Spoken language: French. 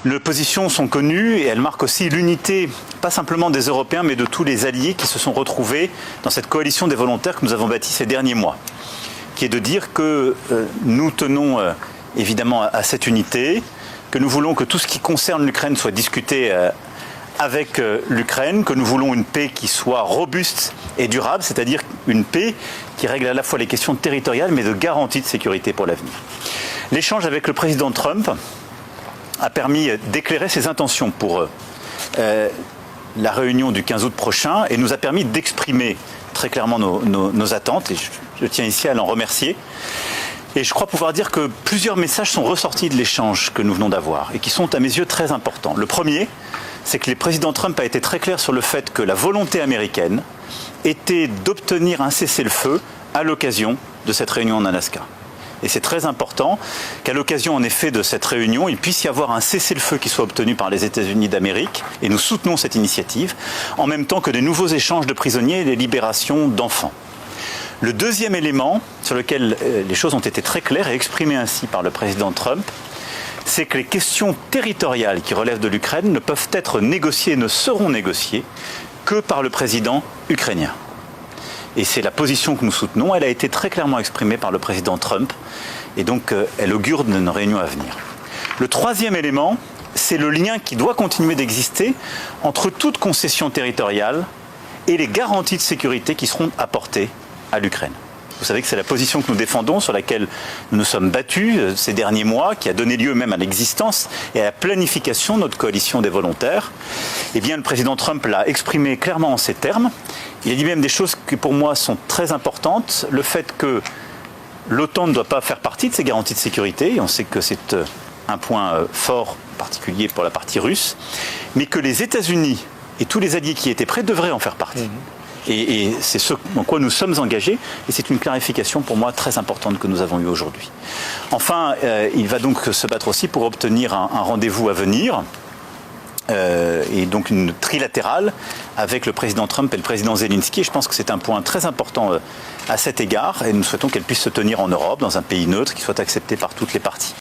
Les positions sont connues et elles marquent aussi l'unité, pas simplement des Européens, mais de tous les alliés qui se sont retrouvés dans cette coalition des volontaires que nous avons bâtie ces derniers mois, qui est de dire que nous tenons évidemment à cette unité, que nous voulons que tout ce qui concerne l'Ukraine soit discuté avec l'Ukraine, que nous voulons une paix qui soit robuste et durable, c'est-à-dire une paix qui règle à la fois les questions territoriales mais de garantie de sécurité pour l'avenir. L'échange avec le président Trump a permis d'éclairer ses intentions pour la réunion du 15 août prochain et nous a permis d'exprimer très clairement nos attentes et je tiens ici à l'en remercier. Et je crois pouvoir dire que plusieurs messages sont ressortis de l'échange que nous venons d'avoir et qui sont à mes yeux très importants. Le premier, c'est que le président Trump a été très clair sur le fait que la volonté américaine était d'obtenir un cessez-le-feu à l'occasion de cette réunion en Alaska. Et c'est très important qu'à l'occasion, en effet, de cette réunion, il puisse y avoir un cessez-le-feu qui soit obtenu par les États-Unis d'Amérique, et nous soutenons cette initiative, en même temps que des nouveaux échanges de prisonniers et des libérations d'enfants. Le deuxième élément, sur lequel les choses ont été très claires et exprimées ainsi par le président Trump, c'est que les questions territoriales qui relèvent de l'Ukraine ne peuvent être négociées et ne seront négociées que par le président ukrainien. Et c'est la position que nous soutenons. Elle a été très clairement exprimée par le président Trump. Et donc, elle augure de nos réunions à venir. Le troisième élément, c'est le lien qui doit continuer d'exister entre toute concession territoriale et les garanties de sécurité qui seront apportées à l'Ukraine. Vous savez que c'est la position que nous défendons, sur laquelle nous nous sommes battus ces derniers mois, qui a donné lieu même à l'existence et à la planification de notre coalition des volontaires. Eh bien, le président Trump l'a exprimé clairement en ces termes. Il a dit même des choses qui, pour moi, sont très importantes. Le fait que l'OTAN ne doit pas faire partie de ces garanties de sécurité, et on sait que c'est un point fort, particulier pour la partie russe, mais que les États-Unis et tous les alliés qui étaient prêts devraient en faire partie. Et c'est ce dans quoi nous sommes engagés, et c'est une clarification pour moi très importante que nous avons eue aujourd'hui. Enfin, il va donc se battre aussi pour obtenir un rendez-vous à venir, et donc une trilatérale avec le président Trump et le président Zelensky. Et je pense que c'est un point très important à cet égard, et nous souhaitons qu'elle puisse se tenir en Europe, dans un pays neutre, qui soit accepté par toutes les parties.